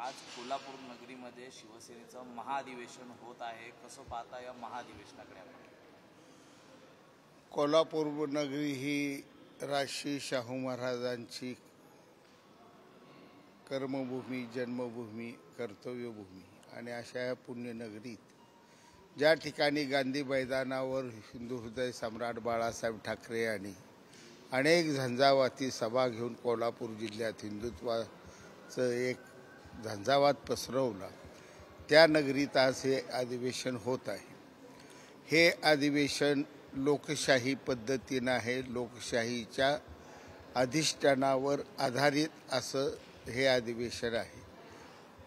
आज कोल्हापूर नगरीमध्ये शिवसेनेचं महाअधिवेशन होत आहे. कसं पाहता या महाअधिवेशनाकडे आपण? कोल्हापूर नगरी ही राजश्री शाहू महाराजांची कर्मभूमी, जन्मभूमी, कर्तव्यभूमी आणि अशा या पुण्यनगरीत ज्या ठिकाणी गांधी मैदानावर हिंदू हृदय सम्राट बाळासाहेब ठाकरे यांनी अनेक झंझावाती सभा घेऊन कोल्हापूर जिल्ह्यात हिंदुत्वाचं एक झंझावात पसरवला, त्या नगरीत आज हे अधिवेशन होत आहे. हे अधिवेशन लोकशाही पद्धतीनं आहे, लोकशाहीच्या अधिष्ठानावर आधारित असं हे अधिवेशन आहे.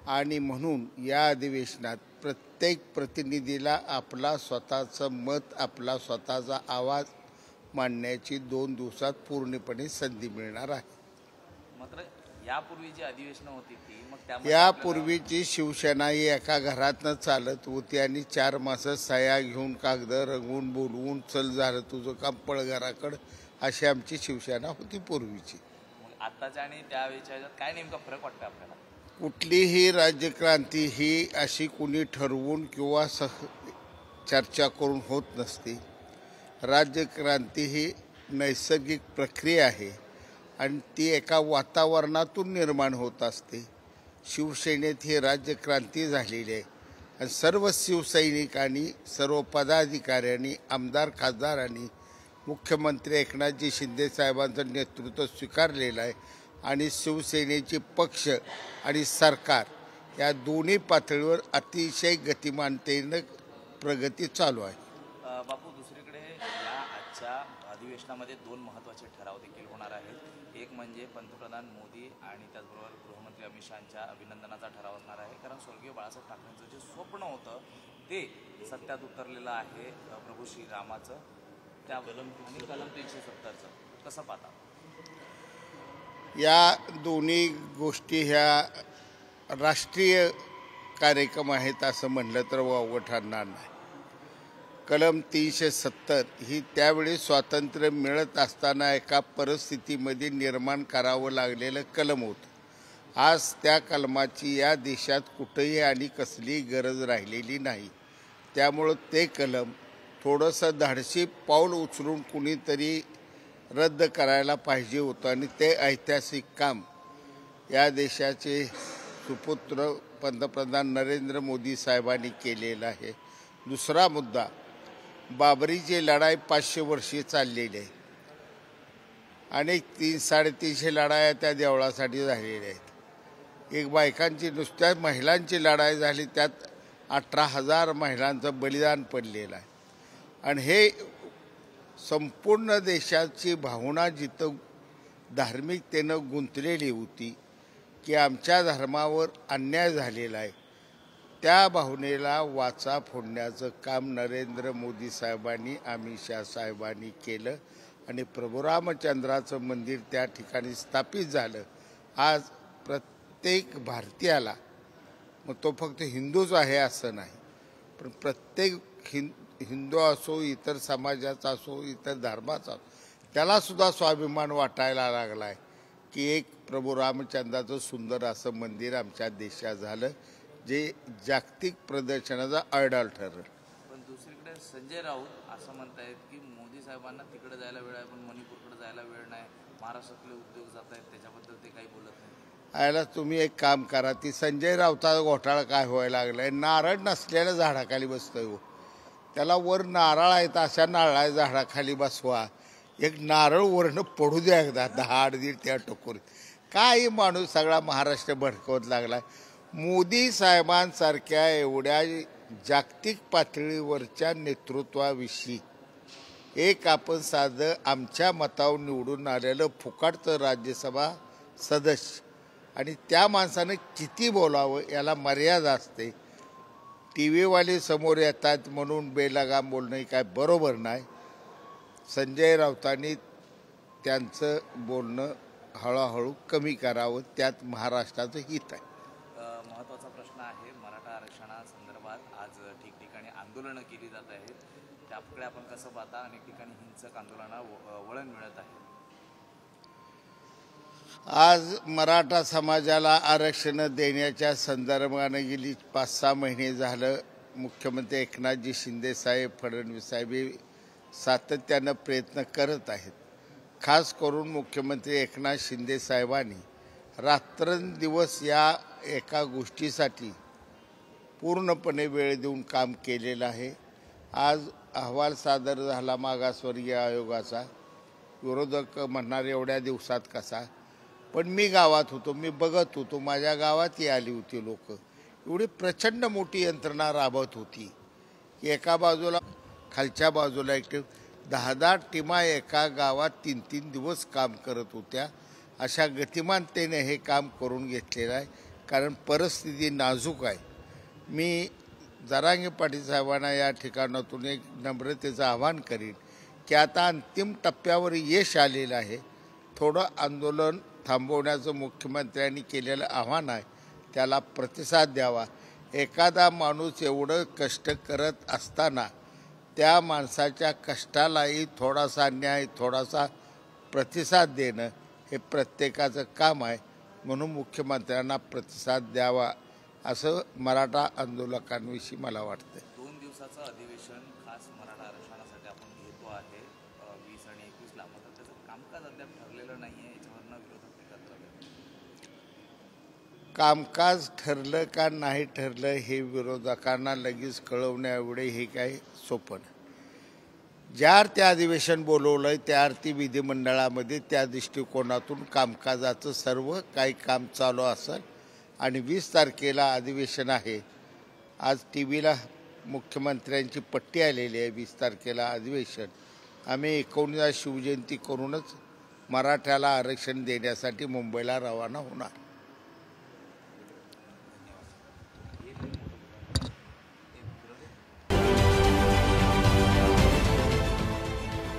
आणि म्हणून या अधिवेशनात प्रत्येक प्रतिनिधीला आपला स्वतःचं मत, आपला स्वतःचा आवाज मांडण्याची 2 दिवसात पूर्णपणे संधी मिळणार आहे. मात्र यापूर्वी जी अधिवेशनं होती ती मग यापूर्वीची शिवसेना ही एका घरातनं चालत होती आणि 4 मासं सह्या घेऊन कागद रंगवून बोलवून चल झालं तुझं काम पळ घराकडं, अशी आमची शिवसेना होती पूर्वीची. आताच्या आणि त्यावेळेच्या काय नेमका फरक वाटतो आपल्याला? कुठलीही राज्यक्रांती ही अशी कुणी ठरवून किंवा चर्चा करून होत नसते. राज्यक्रांती ही नैसर्गिक प्रक्रिया आहे आणि ती एका वातावरणातून निर्माण होत असते. शिवसेनेत ही राज्यक्रांती झालेली आहे आणि सर्व शिवसैनिकांनी, सर्व पदाधिकाऱ्यांनी, आमदार खासदारांनी मुख्यमंत्री एकनाथजी शिंदे साहेबांचं नेतृत्व स्वीकारलेलं आहे आणि शिवसेनेचे पक्ष आणि सरकार या दोन्ही पातळीवर अतिशय गतिमानतेनं प्रगती चालू आहे. बापू, दुसरीकडे या आजच्या अधिवेशनामध्ये 2 महत्त्वाचे ठराव देखील होणार आहेत. एक म्हणजे पंतप्रधान मोदी आणि त्याचबरोबर गृहमंत्री अमित शहांच्या अभिनंदनाचा ठराव असणार आहे, कारण स्वर्गीय बाळासाहेब ठाकरेंचं जे स्वप्न होतं ते सत्यात उतरलेलं आहे. प्रभू श्रीरामाचं त्या कलम 370चं कसं पाहता? या दोन्ही गोष्टी ह्या राष्ट्रीय कार्यक्रम आहेत असं म्हणलं तर वावगं ठरणार नाही. कलम 370 ही त्यावेळी स्वातंत्र्य मिळत असताना एका परिस्थितीमध्ये निर्माण करावं लागलेलं कलम होतं. आज त्या कलमाची या देशात कुठंही आणि कसलीही गरज राहिलेली नाही. त्यामुळं ते कलम थोडंसं धाडसी पाऊल उचलून कुणीतरी रद्द करायला पाहिजे होतं आणि ते ऐतिहासिक काम या देशाचे सुपुत्र पंतप्रधान नरेंद्र मोदी साहेबांनी केलेलं आहे. दुसरा मुद्दा, बाबरीची लढाई 500 वर्षे चाललेली आहे. अनेक 300-350 लढाया त्या देवळासाठी झालेल्या आहेत. एक बायकांची, नुसत्या महिलांची लढाई झाली, त्यात 18,000 महिलांचं बलिदान पडलेलं आहे. आणि हे संपूर्ण देशाची भावना जिथं धार्मिकतेनं गुंतलेली होती की आमच्या धर्मावर अन्याय झालेला आहे, त्या भावनेला वाचा फोडण्याचं काम नरेंद्र मोदी साहेबांनी, अमित शहा साहेबांनी केलं आणि प्रभू रामचंद्राचं मंदिर त्या ठिकाणी स्थापित झालं. आज प्रत्येक भारतीयाला, मग तो फक्त हिंदूच आहे असं नाही, पण प्रत्येक हिंदू असो, इतर समाजाचा असो, इतर धर्माचा असो, त्यालासुद्धा स्वाभिमान वाटायला लागला आहे की एक प्रभू रामचंद्राचं सुंदर असं मंदिर आमच्या देशात झालं, जे जागतिक प्रदर्शनाचा आयडॉल ठरलं. पण दुसरीकडे संजय राऊत असं म्हणतायत की मोदी साहेबांना तिकडे जायला वेळ आहे पण मणिपूरकडे जायला वेळ नाही, महाराष्ट्रातले उद्योग जात आहेत, त्याच्याबद्दल ते काही बोलत नाही. याला तुम्ही एक काम करा, ती संजय राऊताचा घोटाळा काय व्हायला लागला आहे, नारळ नसलेल्या झाडाखाली बसतोय हो. त्याला वर नारळ आहेत अशा नारळा झाडाखाली बसवा, एक नारळ वरनं पडू द्या एकदा 10-8 त्या टकोरीत. काही माणूस सगळा महाराष्ट्र भडकवत लागला. मोदी साहेबांसारख्या एवढ्या जागतिक पातळीवरच्या नेतृत्वाविषयी एक आपण साधं आमच्या मतावर निवडून आलेलं फुकाटचं राज्यसभा सदस्य आणि त्या माणसानं किती बोलावं याला मर्यादा असते. TV वाले समोर येतात म्हणून बेलगाम बोलणं काय बरोबर नाही. संजय राऊतांनी त्यांचं बोलणं हळूहळू कमी करावं, त्यात महाराष्ट्राचं हित आहे. महत्त्वाचा प्रश्न आहे, मराठा आरक्षणासंदर्भात आज ठिकठिकाणी आंदोलनं केली जात आहेत, त्याकडे आपण कसं पाहता? अनेक ठिकाणी हिंसक आंदोलनाला वळण मिळत आहे. आज मराठा समाजाला आरक्षण देण्याच्या संदर्भानं गेली 5-6 महिने झालं मुख्यमंत्री एकनाथजी शिंदे साहेब, फडणवीस साहेब हे सातत्यानं प्रयत्न करत आहेत. खास करून मुख्यमंत्री एकनाथ शिंदे साहेबांनी रात्रंदिवस या एका गोष्टीसाठी पूर्णपणे वेळ देऊन काम केलेलं आहे. आज अहवाल सादर झाला मागासवर्गीय आयोगाचा. विरोधक म्हणणार एवढ्या दिवसात कसा, पण मी गावात होतो, मी बघत होतो, माझ्या गावातही आली होती लोक. एवढी प्रचंड मोठी यंत्रणा राबत होती की एका बाजूला खालच्या बाजूला एक 10-10 टीमा एका गावात 3-3 दिवस काम करत होत्या. अशा गतिमानतेने हे काम करून घेतलेलं आहे, कारण परिस्थिती नाजूक आहे. मी जरांगे पाटील साहेबांना या ठिकाणातून एक नम्रतेचं आवाहन करीन की आता अंतिम टप्प्यावर यश आलेलं आहे. थोडं आंदोलन थांबवण्याचं मुख्यमंत्र्यांनी केलेलं आव्हान आहे, त्याला प्रतिसाद द्यावा. एखादा माणूस एवढं कष्ट करत असताना त्या माणसाच्या कष्टालाही थोडासा न्याय, थोडासा प्रतिसाद देणं हे प्रत्येकाचं काम आहे. म्हणून मुख्यमंत्र्यांना प्रतिसाद द्यावा असं मराठा आंदोलकांविषयी मला वाटतं. 2 दिवसाचं अधिवेशन खास मराठा आरक्षणासाठी आपण घेतो आहे 20 आणि 21 ला. मात्र त्याचं कामकाज अद्याप ठरलेलं नाही आहे, याच्यावरनं विरोधक टीका करत आहेत. कामकाज ठरलं का नाही ठरलं हे विरोधकांना लगेच कळवण्याएवढे हे काही सोपं नाही. ज्या अर्थी अधिवेशन बोलवलं आहे त्या अर्थी विधिमंडळामध्ये त्या दृष्टिकोनातून कामकाजाचं सर्व काही काम चालू असेल. आणि 20 तारखेला अधिवेशन आहे. आज TV ला मुख्यमंत्र्यांची पट्टी आलेली आहे. 20 तारखेला अधिवेशन. आम्ही 19 शिवजयंती करूनच मराठ्याला आरक्षण देण्यासाठी मुंबईला रवाना होणार.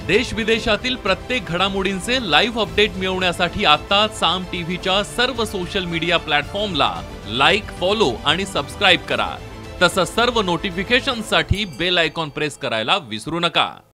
देश विदेशातील प्रत्येक घडामोडींचे लाईव्ह अपडेट मिळवण्यासाठी आता साम टीव्हीच्या सर्व सोशल मीडिया प्लॅटफॉर्मला लाईक, फॉलो आणि सबस्क्राईब करा. तसंच सर्व नोटिफिकेशनसाठी बेल आयकॉन प्रेस करायला विसरू नका.